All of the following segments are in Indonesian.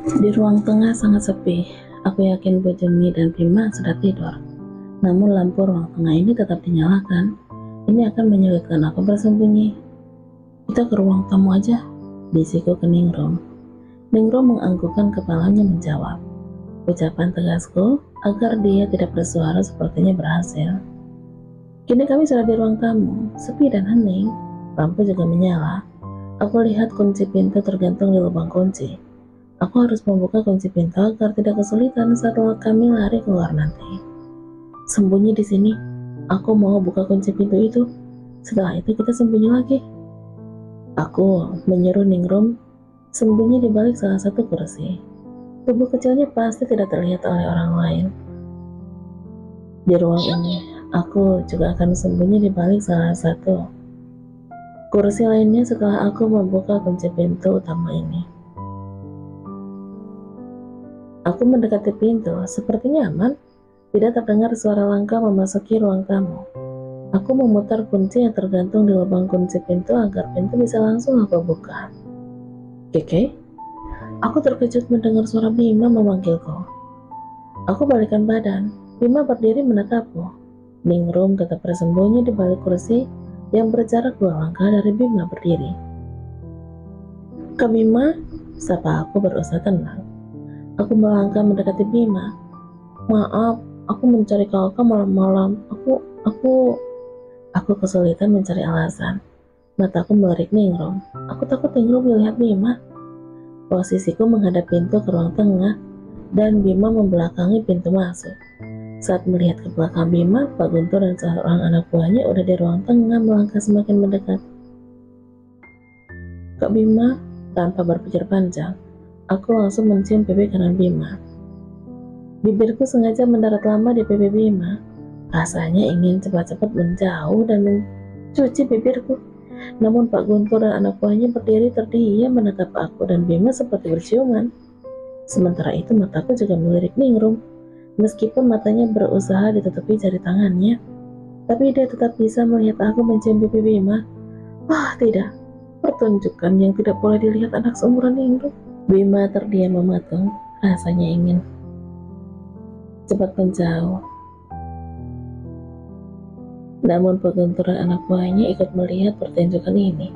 Di ruang tengah sangat sepi. Aku yakin Bu Jemi dan Bima sudah tidur. Namun lampu ruang tengah ini tetap dinyalakan. Ini akan menyulitkan aku bersembunyi. Kita ke ruang tamu aja, bisiku ke Ningrum. Ningrum menganggukkan kepalanya menjawab. Ucapan tegasku agar dia tidak bersuara sepertinya berhasil. Kini kami sudah di ruang tamu, sepi dan hening. Lampu juga menyala. Aku lihat kunci pintu tergantung di lubang kunci. Aku harus membuka kunci pintu agar tidak kesulitan saat kami lari keluar nanti. Sembunyi di sini. Aku mau buka kunci pintu itu. Setelah itu kita sembunyi lagi. Aku menyuruh Ningrum sembunyi di balik salah satu kursi. Tubuh kecilnya pasti tidak terlihat oleh orang lain. Di ruang ini, aku juga akan sembunyi di balik salah satu kursi lainnya setelah aku membuka kunci pintu utama ini. Aku mendekati pintu, sepertinya aman. Tidak terdengar suara langkah memasuki ruang tamu. Aku memutar kunci yang tergantung di lubang kunci pintu agar pintu bisa langsung aku buka. Keke? Aku terkejut mendengar suara Bima memanggilku. Aku balikkan badan. Bima berdiri menatapku. Ningrum tetap bersembunyi di balik kursi yang berjarak 2 langkah dari Bima berdiri. Kak Bima, sapa aku berusaha tenang. Aku melangkah mendekati Bima. Maaf, aku mencari kakak malam-malam. Aku kesulitan mencari alasan. Mataku melirik Ningrum. Aku takut Ningrum melihat Bima. Posisiku menghadap pintu ke ruang tengah dan Bima membelakangi pintu masuk. Saat melihat ke belakang Bima, Pak Guntur dan seorang anak buahnya udah di ruang tengah melangkah semakin mendekat. Kak Bima, tanpa berpikir panjang, aku langsung mencium pipi kanan Bima. Bibirku sengaja mendarat lama di pipi Bima. Rasanya ingin cepat-cepat menjauh dan mencuci bibirku. Namun Pak Guntur dan anak buahnya berdiri terdiam menatap aku dan Bima seperti berciuman. Sementara itu mataku juga melirik Ningrum. Meskipun matanya berusaha ditutupi jari tangannya, tapi dia tetap bisa melihat aku mencium pipi Bima. Wah tidak, pertunjukan yang tidak boleh dilihat anak seumuran Ningrum. Bima terdiam mematung, rasanya ingin cepat menjauh. Namun Pak Guntur dan anak buahnya ikut melihat pertunjukan ini.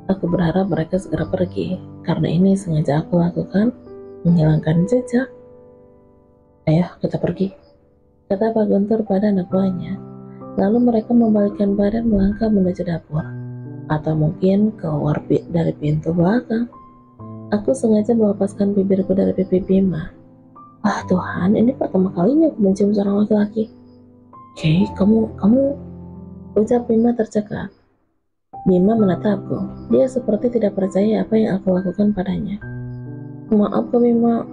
Aku berharap mereka segera pergi, karena ini sengaja aku lakukan, menghilangkan jejak. Ayo, kita pergi, kata Pak Guntur pada anak buahnya. Lalu mereka membalikkan badan melangkah menuju dapur, atau mungkin keluar dari pintu belakang. Aku sengaja melepaskan bibirku dari pipi Bima. Ah Tuhan, ini pertama kalinya aku mencium seorang laki-laki. Oke, kamu ucap Bima tercekat. Bima menatapku. Dia seperti tidak percaya apa yang aku lakukan padanya. Maaf Kak Bima,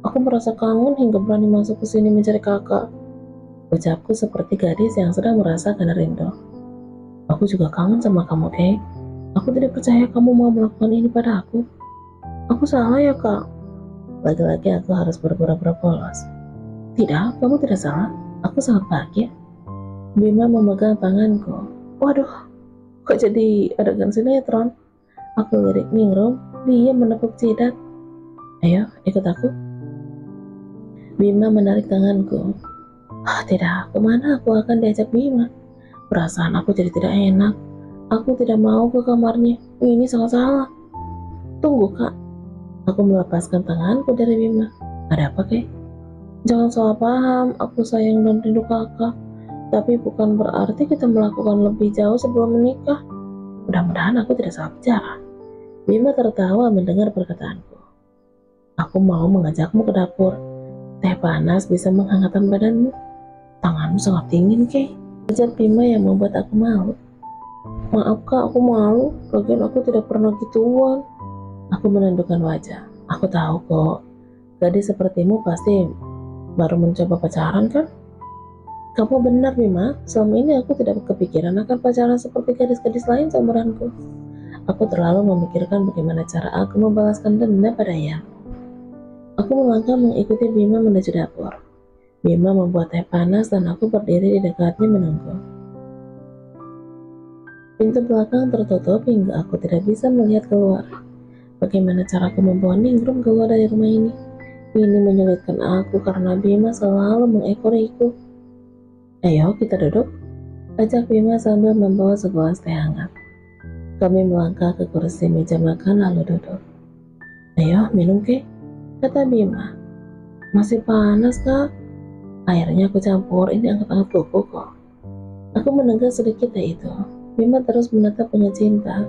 aku merasa kangen hingga berani masuk ke sini mencari kakak. Ucapku seperti gadis yang sedang merasakan rindu. Aku juga kangen sama kamu, Kay. Aku tidak percaya kamu mau melakukan ini pada aku. Aku salah ya, Kak? Lagi-lagi aku harus berpura-pura polos. Tidak, kamu tidak salah. Aku sangat bahagia. Bima memegang tanganku. Waduh, kok jadi adegan sinetron? Aku lirik Ningrum, dia menepuk jidat. Ayo, ikut aku. Bima menarik tanganku. Ah tidak, kemana aku akan diajak Bima? Perasaan aku jadi tidak enak. Aku tidak mau ke kamarnya. Ini sangat salah. Tunggu Kak. Aku melepaskan tanganku dari Bima. Ada apa Kay? Jangan salah paham, aku sayang dan rindu kakak. Tapi bukan berarti kita melakukan lebih jauh sebelum menikah. Mudah-mudahan aku tidak salah bicara. Bima tertawa mendengar perkataanku. Aku mau mengajakmu ke dapur. Teh panas bisa menghangatkan badanmu. Tanganmu sangat dingin, Kay. Ujar Bima yang membuat aku malu. Maaf Kak, aku malu. Lagian aku tidak pernah gituan. Aku menundukkan wajah. Aku tahu kok, gadis sepertimu pasti baru mencoba pacaran kan? Kamu benar Bima, selama ini aku tidak kepikiran akan pacaran seperti gadis-gadis lain seumuranku. Aku terlalu memikirkan bagaimana cara aku membalaskan dendam pada Yang. Aku melangkah mengikuti Bima menuju dapur. Bima membuat teh panas dan aku berdiri di dekatnya menunggu. Pintu belakang tertutup hingga aku tidak bisa melihat keluar. Bagaimana caraku membawa Ningrum keluar dari rumah ini? Ini menyulitkan aku karena Bima selalu mengekoriku. Ayo kita duduk, ajak Bima sambil membawa segelas teh hangat. Kami melangkah ke kursi meja makan lalu duduk. Ayo minum ke, kata Bima. Masih panas kak? Airnya aku campur, ini anget-anget kuku kok. Aku menenggak sedikit teh itu. Bima terus menatap dengan cinta.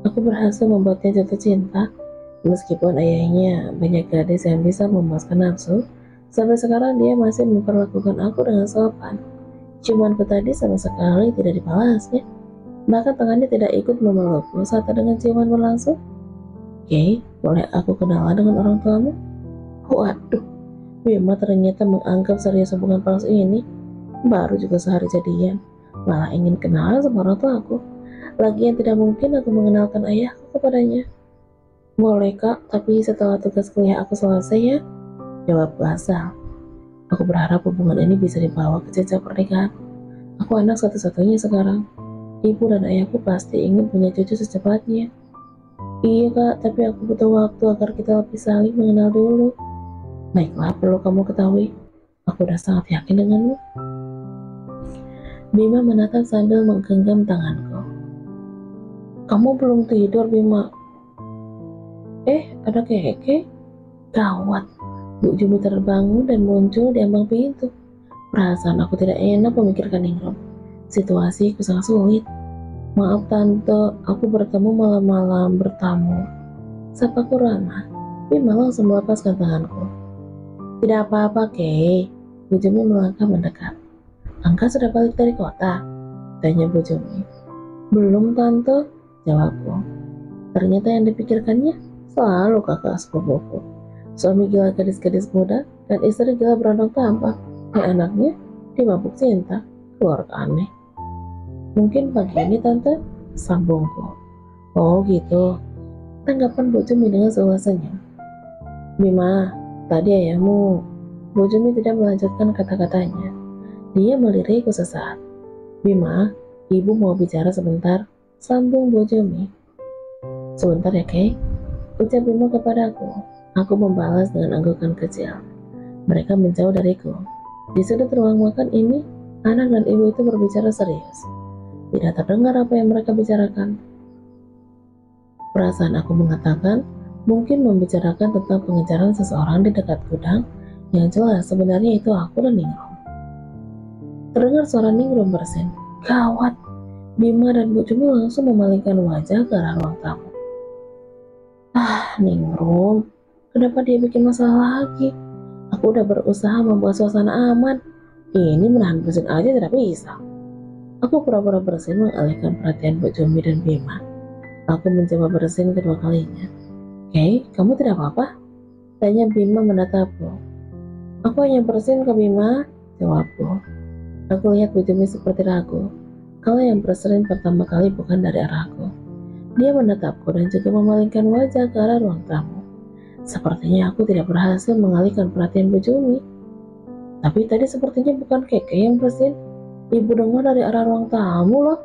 Aku berhasil membuatnya jatuh cinta. Meskipun ayahnya banyak gadis yang bisa memuaskan nafsu, sampai sekarang dia masih memperlakukan aku dengan sopan. Ciumanku tadi sama sekali tidak dibalasnya. Bahkan tangannya tidak ikut memelukku saat dengan ciuman berlangsung. Oke, boleh aku kenalan dengan orang tuamu? Waduh, Bima ternyata menganggap serius hubungan palsu ini. Baru juga sehari jadian, malah ingin kenalan sama orang tuaku. Lagian tidak mungkin aku mengenalkan ayahku kepadanya. Boleh kak, tapi setelah tugas kuliah aku selesai ya, jawab Asal. Aku berharap hubungan ini bisa dibawa ke jenjang pernikahan. Aku anak satu-satunya sekarang. Ibu dan ayahku pasti ingin punya cucu secepatnya. Iya kak, tapi aku butuh waktu agar kita lebih saling mengenal dulu. Baiklah, perlu kamu ketahui, aku udah sangat yakin denganmu. Bima menatap sambil menggenggam tanganku. Kamu belum tidur, Bima? Ada Keke? Gawat, Bu Jumi terbangun dan muncul di ambang pintu. Perasaan aku tidak enak memikirkan Ningrum. Situasiku sangat sulit. Maaf tante, aku bertemu malam-malam bertamu. Sapaku ramah. Bima langsung melepaskan tanganku. Tidak apa-apa, Kei. Bu Jumi melangkah mendekat. Angka sudah balik dari kota? Tanya Bu Jumi. Belum tante, jawabku. Ternyata yang dipikirkannya selalu kakak sepupuku. Suami gila gadis-gadis muda dan istri gila berondong tampak. Anaknya dimabuk cinta. Keluarga aneh. Mungkin pagi ini tante, sambungku. Oh gitu. Tanggapan Bu Jumi dengan sebuah senyum. Bima, tadi ayahmu. Bu Jumi tidak melanjutkan kata-katanya. Dia melirikku sesaat. Bima, ibu mau bicara sebentar, sambung Bu Jumi. Sebentar ya Kay, ucap Bima kepadaku. Aku membalas dengan anggukan kecil. Mereka menjauh dariku. Di sudut ruang makan ini, anak dan ibu itu berbicara serius. Tidak terdengar apa yang mereka bicarakan. Perasaan aku mengatakan, mungkin membicarakan tentang pengejaran seseorang di dekat gudang, yang jelas sebenarnya itu aku dan Ningrum. Terdengar suara Ningrum bersin. Gawat, Bima dan Bu Jumi langsung memalingkan wajah ke arah ruang tamu. Ningrum, kenapa dia bikin masalah lagi? Aku udah berusaha membuat suasana aman. Ini menahan bersin aja tidak bisa. Aku pura-pura bersin mengalihkan perhatian Bu Jumi dan Bima. Aku mencoba bersin kedua kalinya. Oke, kamu tidak apa-apa? Tanya Bima menatapku. Aku hanya bersin ke Bima, jawabku. Aku lihat Bu Jumi seperti ragu. Kalau yang bersin pertama kali bukan dari arahku. Dia menatapku dan juga memalingkan wajah ke arah ruang tamu. Sepertinya aku tidak berhasil mengalihkan perhatian Bu Jumi. Tapi tadi sepertinya bukan Keke yang bersin. Ibu dengar dari arah ruang tamu loh,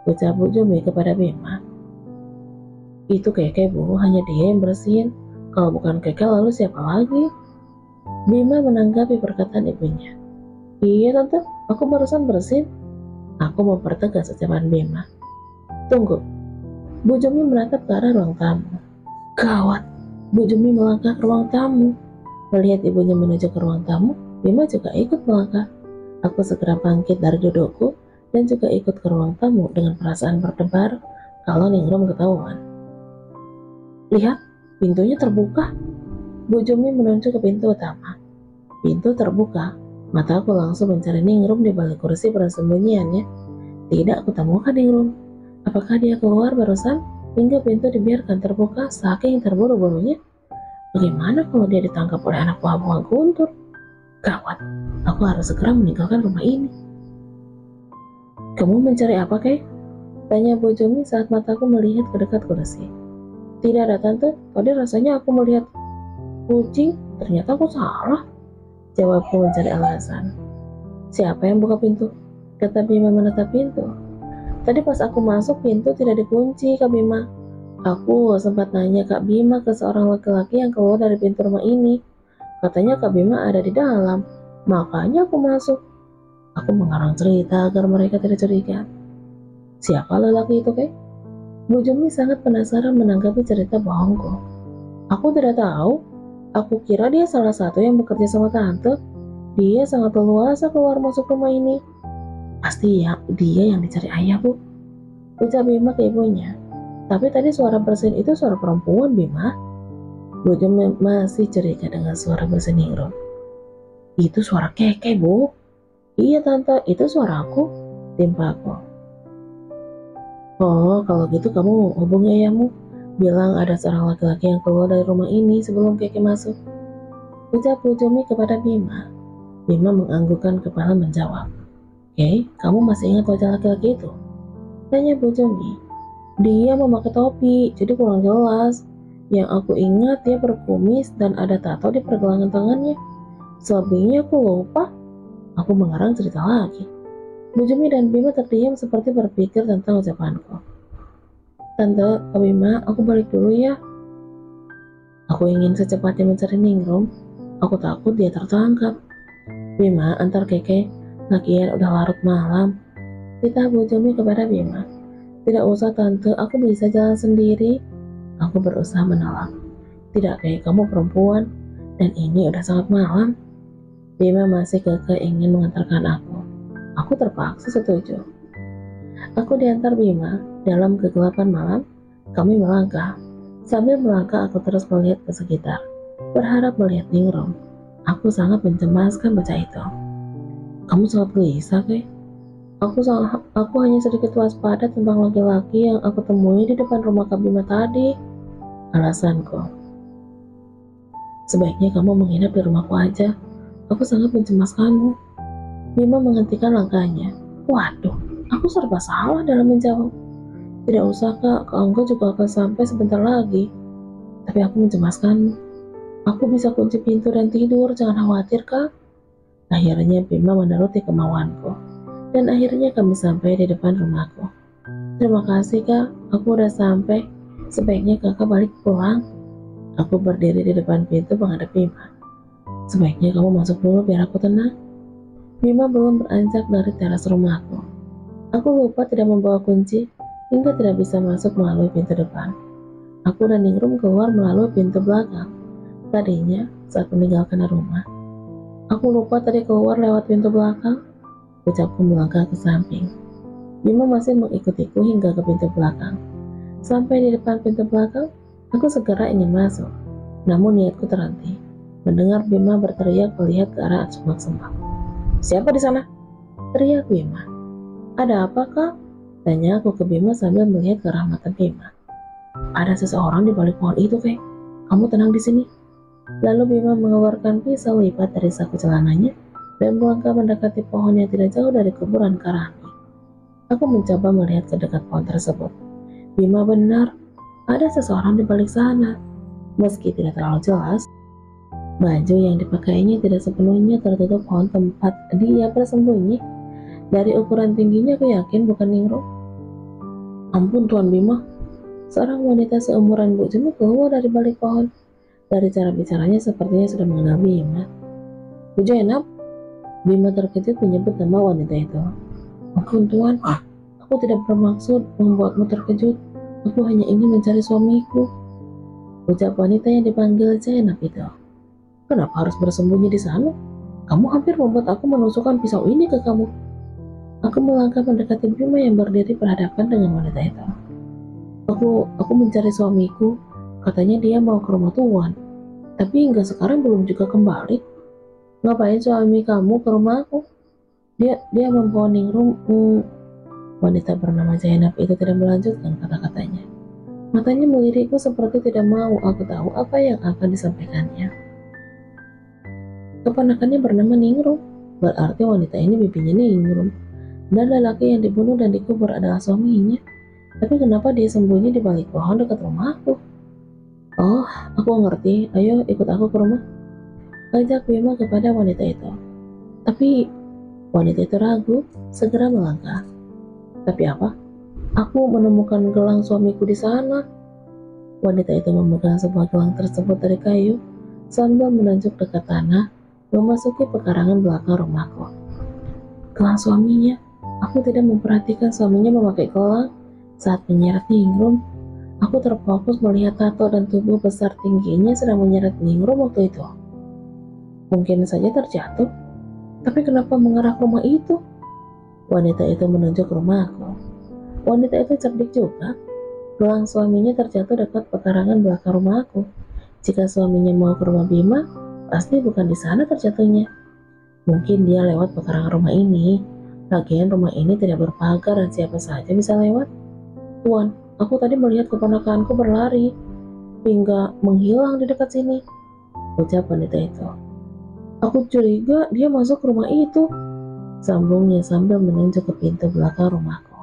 ucap Bu Jumi kepada Bima. Itu Keke Bu, hanya dia yang bersin. Kalau bukan Keke lalu siapa lagi? Bima menanggapi perkataan ibunya. Iya tante, aku barusan bersin. Aku mempertegas ucapan Bima. Tunggu. Bu Jumi menatap ke arah ruang tamu. Gawat, Bu Jumi melangkah ke ruang tamu. Melihat ibunya menuju ke ruang tamu, Bima juga ikut melangkah. Aku segera bangkit dari dudukku dan juga ikut ke ruang tamu dengan perasaan berdebar kalau Ningrum ketahuan. Lihat, pintunya terbuka. Bu Jumi menunjuk ke pintu utama. Pintu terbuka. Mataku langsung mencari Ningrum di balik kursi persembunyiannya. Tidak aku temukan Ningrum. Apakah dia keluar barusan hingga pintu dibiarkan terbuka saking terburu-burunya? Bagaimana kalau dia ditangkap oleh anak buah Guntur? Gawat, aku harus segera meninggalkan rumah ini. Kamu mencari apa, Kay? Tanya Bu Jumi saat mataku melihat ke dekat kursi. Tidak ada tante, tadi rasanya aku melihat kucing, ternyata aku salah. Jawabku mencari alasan. Siapa yang buka pintu? Kata Bima menatap pintu. Tadi pas aku masuk pintu tidak dikunci, Kak Bima. Aku sempat nanya Kak Bima ke seorang laki-laki yang keluar dari pintu rumah ini. Katanya Kak Bima ada di dalam. Makanya aku masuk. Aku mengarang cerita agar mereka tidak curiga. Siapa lelaki itu, Kak? Bu Jumi sangat penasaran menanggapi cerita bohongku. Aku tidak tahu. Aku kira dia salah satu yang bekerja sama tante. Dia sangat leluasa keluar masuk rumah ini. Pasti ya, dia yang dicari ayah, Bu. Ucap Bima ke ibunya. Tapi tadi suara bersin itu suara perempuan, Bima. Bu Jumi masih curiga dengan suara bersin Ningrum. Itu suara Keke, Bu. Iya, Tante, itu suaraku. Timpaku. Oh, kalau gitu kamu hubungi ayahmu. Bilang ada seorang laki-laki yang keluar dari rumah ini sebelum Keke masuk. Ucap Bu Jumi kepada Bima. Bima menganggukkan kepala menjawab. Oke, kamu masih ingat wajah laki-laki itu? Tanya Bu Jumi. Dia memakai topi, jadi kurang jelas. Yang aku ingat dia berkumis dan ada tato di pergelangan tangannya. Selebihnya aku lupa. Aku mengarang cerita lagi. Bu Jumi dan Bima terdiam seperti berpikir tentang ucapanku. Tante, Kak Bima, aku balik dulu ya. Aku ingin secepatnya mencari Ningrum. Aku takut dia tertangkap. Bima, antar Keke. Lagian udah larut malam. Titah Bu Jumi kepada Bima. Tidak usah tante, aku bisa jalan sendiri. Aku berusaha menolak. Tidak kayak kamu perempuan, dan ini udah sangat malam. Bima masih kekeh ingin mengantarkan aku. Aku terpaksa setuju. Aku diantar Bima. Dalam kegelapan malam, kami melangkah. Sambil melangkah, aku terus melihat ke sekitar, berharap melihat Ningrum. Aku sangat mencemaskan bocah itu. Kamu sangat gelisah, Kay? Aku hanya sedikit waspada tentang laki-laki yang aku temui di depan rumah Kak Bima tadi. Alasanku. Sebaiknya kamu menginap di rumahku aja. Aku sangat mencemaskanmu. Bima menghentikan langkahnya. Waduh, aku serba salah dalam menjawab. Tidak usah Kak, engkau juga akan sampai sebentar lagi. Tapi aku mencemaskanmu. Aku bisa kunci pintu dan tidur, jangan khawatir Kak. Akhirnya Bima menuruti kemauanku. Dan akhirnya kami sampai di depan rumahku. Terima kasih Kak, aku udah sampai. Sebaiknya Kakak balik pulang. Aku berdiri di depan pintu menghadap Bima. Sebaiknya kamu masuk dulu biar aku tenang. Bima belum beranjak dari teras rumahku. Aku lupa tidak membawa kunci, hingga tidak bisa masuk melalui pintu depan. Aku dan Ningrum keluar melalui pintu belakang. Tadinya, saat meninggalkan rumah, aku lupa tadi keluar lewat pintu belakang. Ucapku melangkah ke samping. Bima masih mengikutiku hingga ke pintu belakang. Sampai di depan pintu belakang, aku segera ingin masuk. Namun niatku terhenti. Mendengar Bima berteriak melihat ke arah semak-semak. Siapa di sana? Teriak Bima. Ada apa Kak? Tanya aku ke Bima sambil melihat ke arah mata Bima. Ada seseorang di balik pohon itu, Kek. Kamu tenang di sini. Lalu Bima mengeluarkan pisau lipat dari saku celananya dan melangkah mendekati pohon yang tidak jauh dari kuburan Karani. Aku mencoba melihat ke dekat pohon tersebut. Bima benar, ada seseorang di balik sana. Meski tidak terlalu jelas, baju yang dipakainya tidak sepenuhnya tertutup pohon tempat dia bersembunyi. Dari ukuran tingginya aku yakin bukan Ningrum. Ampun Tuan Bima, seorang wanita seumuran Bu Jumi keluar dari balik pohon. Dari cara bicaranya sepertinya sudah mengenal Bima. Bu Jenab, Bima terkejut menyebut nama wanita itu. Ampun Tuan, aku tidak bermaksud membuatmu terkejut. Aku hanya ingin mencari suamiku. Ucap wanita yang dipanggil Jenab itu. Kenapa harus bersembunyi di sana? Kamu hampir membuat aku menusukkan pisau ini ke kamu. Aku melangkah mendekati Bima yang berdiri berhadapan dengan wanita itu. Aku mencari suamiku. Katanya dia mau ke rumah Tuan. Tapi hingga sekarang belum juga kembali. Ngapain suami kamu ke rumahku? Dia membawa Ningrum. Wanita bernama Zainab itu tidak melanjutkan kata-katanya. Matanya melirikku seperti tidak mau aku tahu apa yang akan disampaikannya. Keponakannya bernama Ningrum. Berarti wanita ini bibinya Ningrum. Dan lelaki yang dibunuh dan dikubur adalah suaminya. Tapi kenapa dia sembunyi di balik pohon dekat rumahku? Oh, aku ngerti. Ayo ikut aku ke rumah. Ajak Bima kepada wanita itu. Tapi wanita itu ragu, segera melangkah. Tapi apa? Aku menemukan gelang suamiku di sana. Wanita itu memegang sebuah gelang tersebut dari kayu sambil menunjuk dekat tanah memasuki pekarangan belakang rumahku. Gelang suaminya. Aku tidak memperhatikan suaminya memakai gelang saat menyeret Ningrum. Aku terfokus melihat tato dan tubuh besar tingginya sedang menyeret Ningrum waktu itu. Mungkin saja terjatuh, tapi kenapa mengarah ke rumah itu? Wanita itu menunjuk rumahku. Wanita itu cerdik juga. Gelang suaminya terjatuh dekat pekarangan belakang rumahku. Jika suaminya mau ke rumah Bima, pasti bukan di sana terjatuhnya. Mungkin dia lewat pekarangan rumah ini. Lagian rumah ini tidak berpagar dan siapa saja bisa lewat. Tuan, aku tadi melihat keponakanku berlari hingga menghilang di dekat sini, ucap wanita itu. Aku curiga dia masuk ke rumah itu, sambungnya sambil menunjuk ke pintu belakang rumahku.